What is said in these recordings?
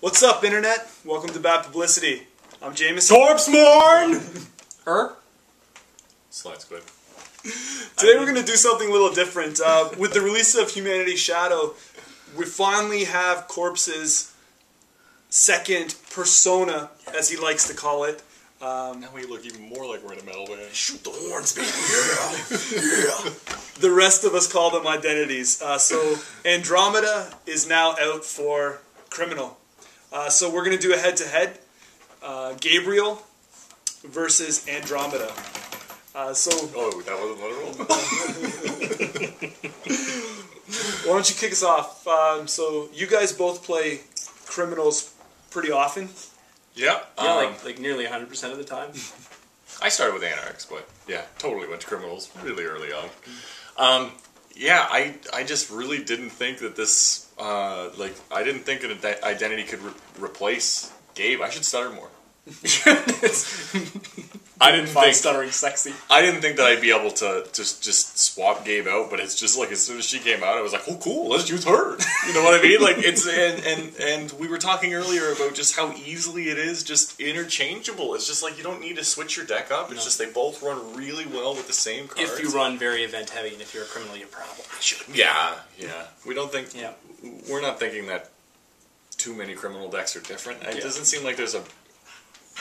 What's up, Internet? Welcome to Bad Publicity. I'm Jameson. Torpsmorn! Slide's good. Today we're going to do something a little different. With the release of Humanity's Shadow, we finally have Corpse's second persona, as he likes to call it. Now we look even more like we're in a metal band. Shoot the horns, baby. Yeah. The rest of us call them identities. So Andromeda is now out for Criminal. So we're going to do a head-to-head. Gabriel versus Andromeda. Oh, that wasn't literal? Why don't you kick us off? So you guys both play Criminals pretty often. Yeah. Yeah, like nearly 100% of the time. I started with Anarchs, but yeah, totally went to Criminals really early on. Yeah, I just really didn't think that this, I didn't think an identity could replace Gabe. I should stutter more. I didn't find think stuttering sexy. I didn't think that I'd be able to just swap Gabe out, but it's just like as soon as she came out, I was like, oh cool, let's use her. You know what I mean? Like it's and we were talking earlier about just how easily it is just interchangeable. It's just like you don't need to switch your deck up. It's just they both run really well with the same cards. If you run very event heavy and if you're a criminal, you probably should. Yeah. We don't think we're not thinking that too many criminal decks are different. It doesn't seem like there's a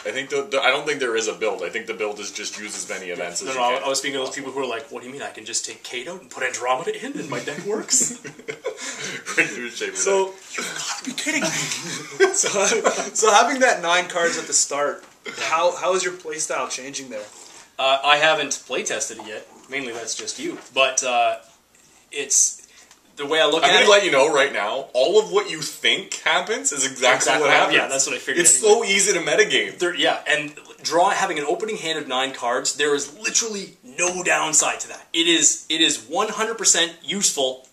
I don't think there is a build. I think the build is just use as many events as you can. I was speaking to those people who are like, what do you mean I can just take Kate out and put Andromeda in and my deck works? So, you gotta be kidding me. so having that 9 cards at the start, how is your playstyle changing there? I haven't playtested it yet. Mainly that's just you. But it's... The way I look at it... I'm going to let you know right now, all of what you think happens is exactly what happens. Yeah, that's what I figured. It's so easy to metagame. And having an opening hand of 9 cards, there is literally no downside to that. It is 100% useful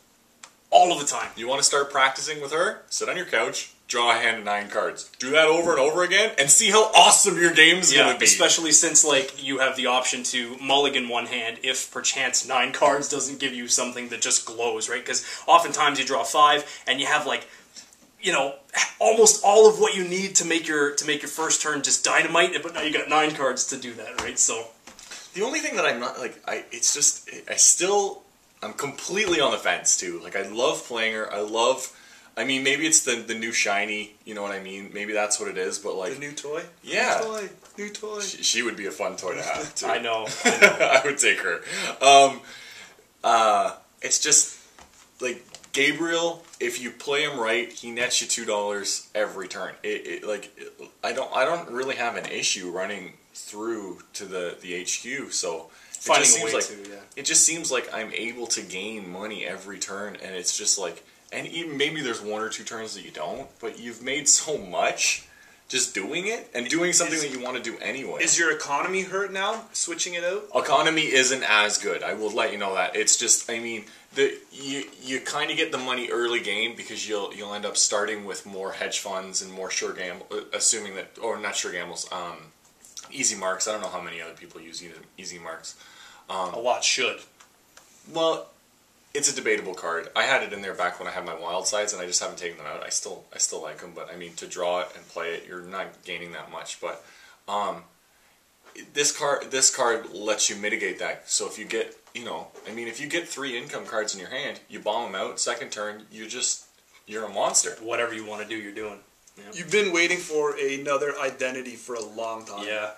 all of the time. You want to start practicing with her? Sit on your couch, draw a hand of 9 cards. Do that over and over again, and see how awesome your game's going to be. Especially since you have the option to mulligan one hand if perchance 9 cards doesn't give you something that just glows, right? Because oftentimes you draw 5 and you have almost all of what you need to make your first turn just dynamite, but now you got 9 cards to do that, right? So the only thing that I'm not I'm completely on the fence too. Like I love playing her. Maybe it's the new shiny, you know what I mean? Maybe that's what it is, but like... The new toy? Yeah. New toy. She would be a fun toy to have, too. I know. I would take her. It's just, like, Gabriel, if you play him right, he nets you $2 every turn. I don't really have an issue running through to the HQ, so... It just seems like I'm able to gain money every turn, and it's just like... And even maybe there's 1 or 2 turns that you don't, but you've made so much just doing it and doing something that you want to do anyway. Is your economy hurt now, switching it out? Economy isn't as good. I will let you know that. It's just, you kind of get the money early game because you'll end up starting with more hedge funds and more sure gamble, assuming that, or not sure gambles, easy marks. I don't know how many other people use easy marks. A lot should. Well, it's a debatable card. I had it in there back when I had my wild sides, and I just haven't taken them out. I still like them, but to draw it and play it, you're not gaining that much. But this card lets you mitigate that. So if you get, if you get 3 income cards in your hand, you bomb them out. Second turn, you're a monster. Whatever you want to do, you're doing. Yeah. You've been waiting for another identity for a long time. Yeah.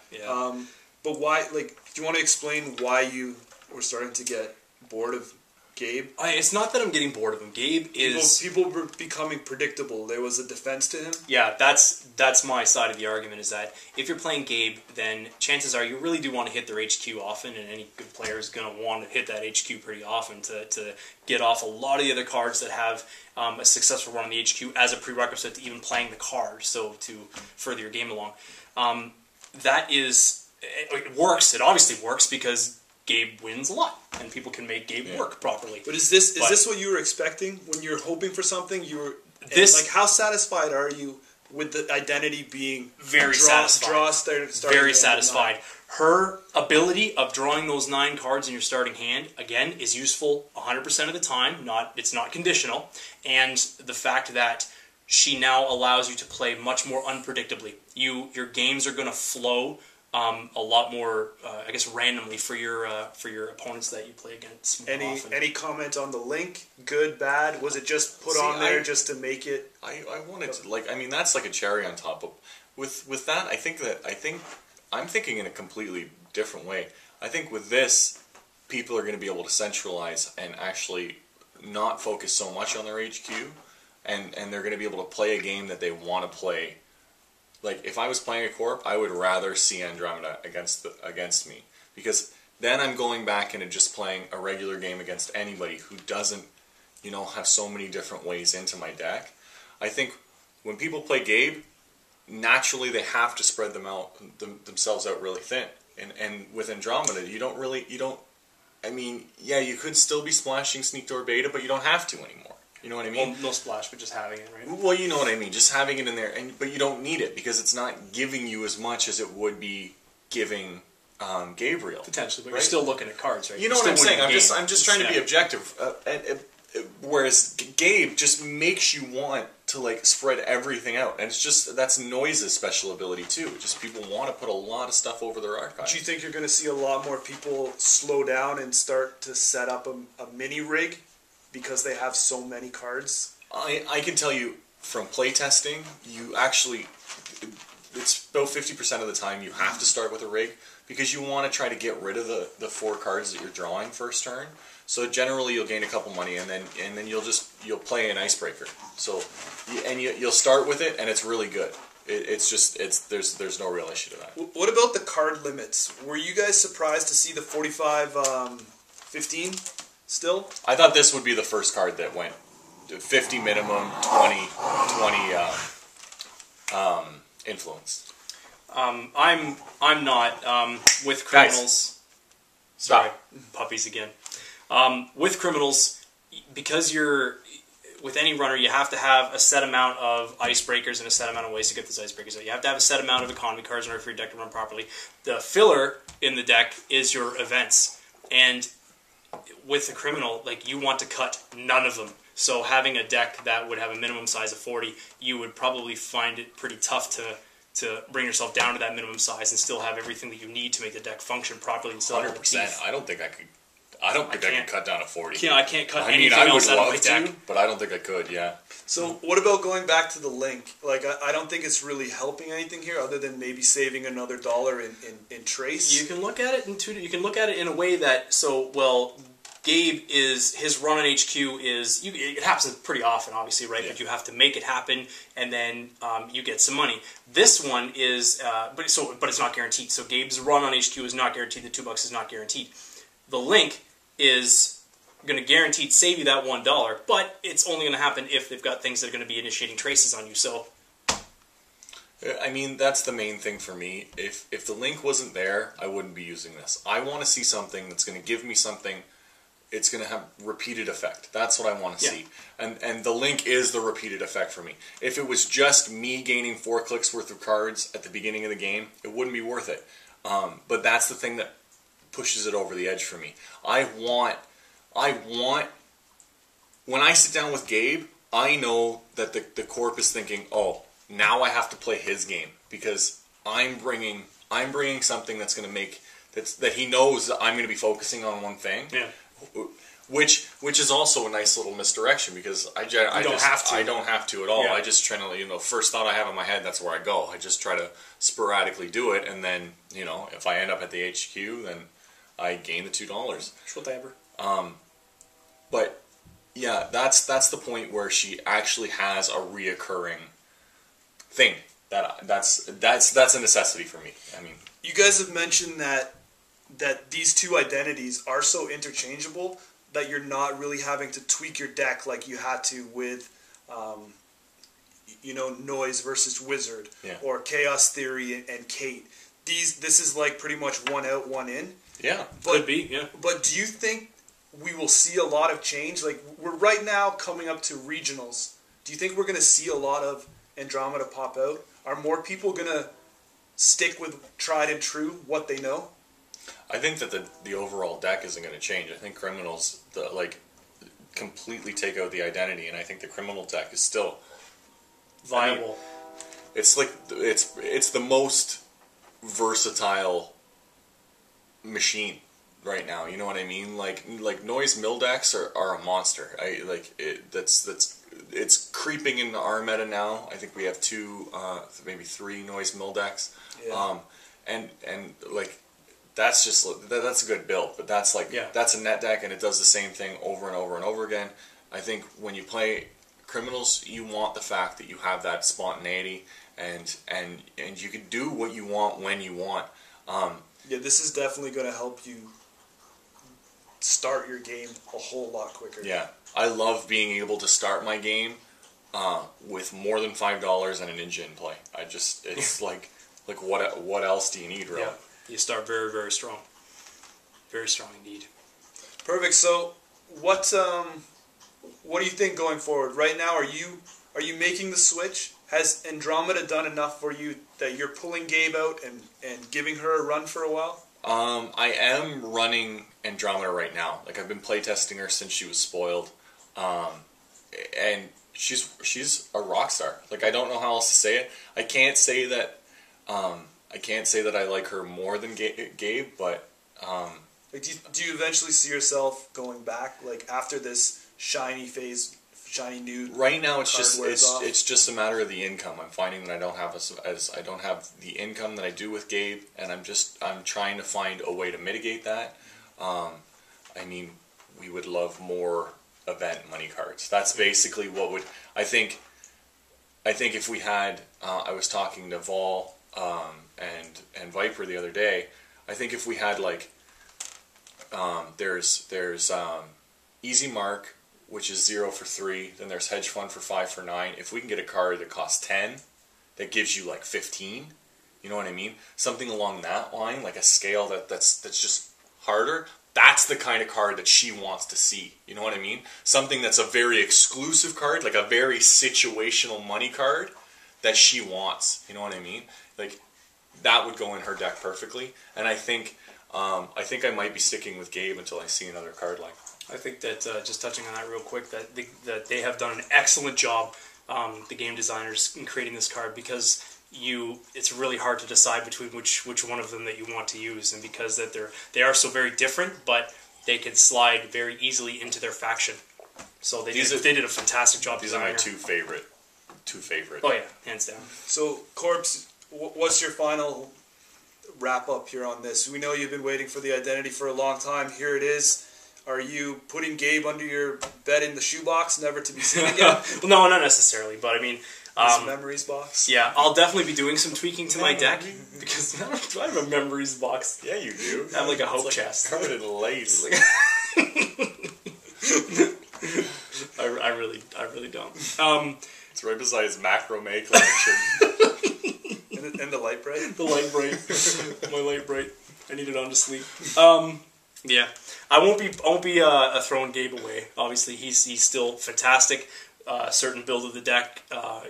But why? Do you want to explain why you were starting to get bored of Gabe? It's not that I'm getting bored of him. Gabe is... People were becoming predictable. There was a defense to him. Yeah, that's my side of the argument, is that if you're playing Gabe, then chances are you really do want to hit their HQ often, and any good player is going to want to hit that HQ pretty often to get off a lot of the other cards that have a successful run on the HQ as a prerequisite to even playing the card, so to further your game along. It works. It obviously works because Gabe wins a lot, and people can make Gabe work properly. But is this what you were expecting when you're hoping for something? How satisfied are you with the identity being very satisfied? Very satisfied. Her ability of drawing those 9 cards in your starting hand, again, is useful 100% of the time. It's not conditional, and the fact that she now allows you to play much more unpredictably. Your games are going to flow a lot more, I guess, randomly for your opponents that you play against more often. Any comment on the link? Good, bad? Was it just put on there just to make it? I wanted to, like, I mean, that's like a cherry on top. Of, with that, I think I'm thinking in a completely different way. I think with this, people are going to be able to centralize and actually not focus so much on their HQ, and they're going to be able to play a game that they want to play. Like, if I was playing a corp, I would rather see Andromeda against me, because then I'm going back into just playing a regular game against anybody who doesn't, you know, have so many different ways into my deck. I think when people play Gabe, naturally they have to spread themselves out really thin. And with Andromeda, you don't. I mean, yeah, you could still be splashing Sneak Door Beta, but you don't have to anymore. You know what I mean? Well, no splash, but just having it, right? Well, you know what I mean. Just having it in there, but you don't need it because it's not giving you as much as it would be giving Gabriel. Potentially, but right? You're still looking at cards, right? You know what I'm saying? I'm just trying to be objective. Whereas Gabe just makes you want to like spread everything out, and it's just that's Noise's special ability too. Just people want to put a lot of stuff over their archive. Do you think you're going to see a lot more people slow down and start to set up a mini rig because they have so many cards? I can tell you from playtesting, you actually, it's about 50% of the time you have to start with a rig because you want to try to get rid of the 4 cards that you're drawing first turn. So generally you'll gain a couple money and then you'll play an icebreaker. So you'll start with it and it's really good. There's no real issue to that. What about the card limits? Were you guys surprised to see the 45 15 still? I thought this would be the first card that went 50 minimum, 20 influence. I'm not with criminals. Sorry, puppies again. With criminals, because you're with any runner, you have to have a set amount of icebreakers and a set amount of ways to get those icebreakers out. You have to have a set amount of economy cards in order for your deck to run properly. The filler in the deck is your events, and with the criminal, like you want to cut none of them. So having a deck that would have a minimum size of 40, you would probably find it pretty tough to bring yourself down to that minimum size and still have everything that you need to make the deck function properly and still have 100%. I don't think I could. I don't think I can cut down to 40. I can't cut anything else out of my deck. But I don't think I could, yeah. So what about going back to the link? Like, I don't think it's really helping anything here other than maybe saving another $1 in trace. You can look at it you can look at it in a way that, Gabe his run on HQ it happens pretty often, obviously, right? Yeah. But you have to make it happen, and then you get some money. This one is, but it's not guaranteed. So Gabe's run on HQ is not guaranteed. The $2 is not guaranteed. The link is going to guaranteed save you that $1, but it's only going to happen if they've got things that are going to be initiating traces on you. So, I mean, that's the main thing for me. If the link wasn't there, I wouldn't be using this. I want to see something that's going to give me something. It's going to have repeated effect. That's what I want to see. And the link is the repeated effect for me. If it was just me gaining 4 clicks worth of cards at the beginning of the game, it wouldn't be worth it. But that's the thing that pushes it over the edge for me. I want when I sit down with Gabe, I know that the corp is thinking, oh, now I have to play his game because I'm bringing something that's going to make that he knows that I'm going to be focusing on one thing. Yeah. Which is also a nice little misdirection because I don't have to at all. Yeah. I just try to, first thought I have in my head, that's where I go. I just try to sporadically do it, and then, if I end up at the HQ, then I gain the $2. Whatever. But yeah, that's the point where she actually has a reoccurring thing. That's a necessity for me. I mean, you guys have mentioned that these two identities are so interchangeable that you're not really having to tweak your deck like you had to with, Noise versus Wizard, or Chaos Theory and Kate. This is like pretty much one out, one in. Yeah, could be. Yeah. But do you think we will see a lot of change? Like, we're right now coming up to regionals. Do you think we're going to see a lot of Andromeda pop out? Are more people going to stick with tried and true, what they know? I think that the overall deck isn't going to change. I think criminals completely take out the identity, and I think the criminal deck is still viable. I mean, it's like it's the most versatile machine right now. You know what I mean? Like noise mill decks are a monster. It's creeping into our meta now. I think we have 2, maybe 3 noise mill decks. Yeah. And like that's a good build, but that's that's a net deck and it does the same thing over and over and over again. I think when you play Criminals, you want the fact that you have that spontaneity and you can do what you want when you want. Yeah, this is definitely going to help you start your game a whole lot quicker. Yeah, I love being able to start my game with more than $5 and a ninja in play. It's like what else do you need, really? Yeah, you start very, very strong. Very strong indeed. Perfect. So, what do you think going forward? Right now, are you making the switch? Has Andromeda done enough for you that you're pulling Gabe out and giving her a run for a while? I am running Andromeda right now. Like I've been playtesting her since she was spoiled, and she's a rock star. Like I don't know how else to say it. I can't say that I like her more than Gabe, but like do you eventually see yourself going back like after this shiny phase? Shiny new. Right now, it's just a matter of the income. I'm finding that I don't have the income that I do with Gabe, and I'm trying to find a way to mitigate that. I mean, we would love more event money cards. That's basically what would I think if we had. I was talking to Vol and Viper the other day. I think if we had like there's Easy Mark, which is 0 for 3. Then there's Hedge Fund for 5 for 9. If we can get a card that costs 10, that gives you like 15, you know what I mean? Something along that line, like a scale that's just harder. That's the kind of card that she wants to see. You know what I mean? Something that's a very exclusive card, like a very situational money card that she wants. You know what I mean? Like that would go in her deck perfectly. And I think I might be sticking with Gabe until I see another card like. I think that, just touching on that real quick, that they have done an excellent job, the game designers, in creating this card, because it's really hard to decide between which one of them that you want to use, and because that they are so very different, but they can slide very easily into their faction. So they did a fantastic job. These are my two favorite. Oh yeah, hands down. So Corpse, what's your final wrap up here on this? We know you've been waiting for the identity for a long time. Here it is. Are you putting Gabe under your bed in the shoebox, never to be seen again? Well, no, not necessarily, but I mean... memories box? Yeah, I'll definitely be doing some tweaking to my deck, because I have a memories box. Yeah, you do. I have like a hope chest. Covered in lace. I really don't. It's right beside his macrame collection. and the light bright? The light bright. My light bright. I need it on to sleep. Yeah, I won't be throwing Gabe away. Obviously, he's still fantastic. Certain build of the deck,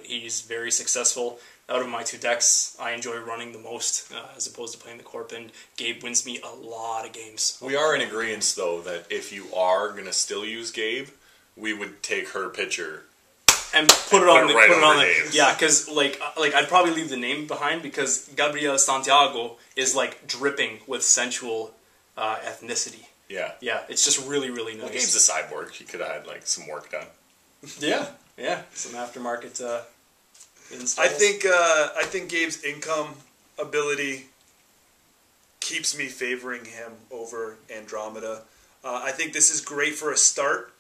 he's very successful. Out of my 2 decks, I enjoy running the most as opposed to playing the Corp, and Gabe wins me a lot of games. We are in agreement, though, that if you are gonna still use Gabe, we would take her picture and put it on the names. Yeah, because like I'd probably leave the name behind, because Gabriel Santiago is like dripping with sensual ethnicity. Yeah. Yeah, it's just really, really nice. Well, Gabe's a cyborg. He could have had like some work done. Yeah. Some aftermarket installs. I think Gabe's income ability keeps me favoring him over Andromeda. I think this is great for a start,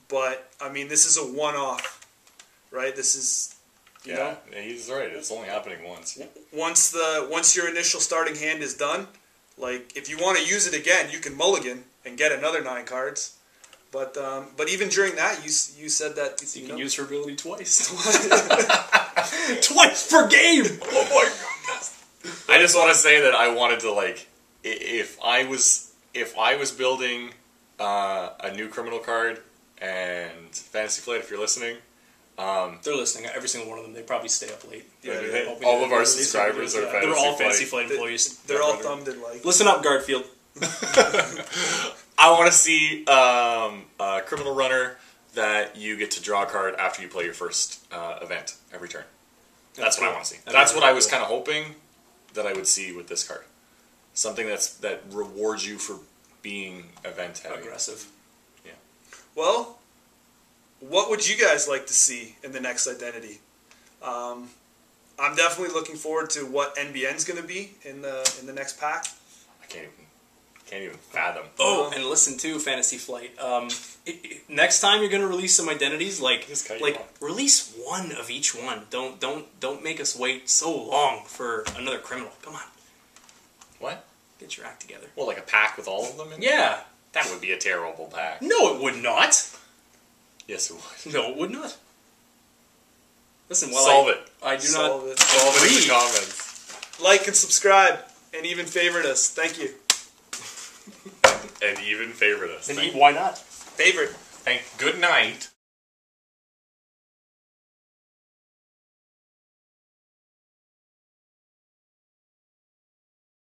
but I mean this is a one-off, right? This is you know? He's right. It's only happening once. Once your initial starting hand is done. Like, if you want to use it again, you can mulligan and get another 9 cards. But even during that, you said that you can use her ability twice. Twice per game. Oh my goodness! I just want to say that I wanted to like, if I was building a new criminal card and Fantasy Flight, if you're listening. They're listening. Every single one of them. They probably stay up late. Yeah, all of our subscribers are Fantasy Flight. They're all Fantasy Flight employees. They're all thumbed and like. Listen up, Garfield. I want to see a criminal runner that you get to draw a card after you play your first event every turn. That's what I want to see. That'd That's be what I really was cool. kind of hoping that I would see with this card. Something that rewards you for being event heavy. Aggressive. Well, what would you guys like to see in the next identity? I'm definitely looking forward to what NBN's going to be in the next pack. I can't even fathom. Oh, and listen to Fantasy Flight. Next time you're gonna release some identities, release one of each one. Don't make us wait so long for another criminal. Come on, What? get your act together. Well, like a pack with all of them in it? Yeah. That would be a terrible pack. No, it would not. Yes, it would. No, it would not. Listen, while Solve it. I do Solve not it. Solve it in agree. the comments. Like and subscribe, and even favorite us. Thank you. And even favorite us. Why not? Favorite. Good night.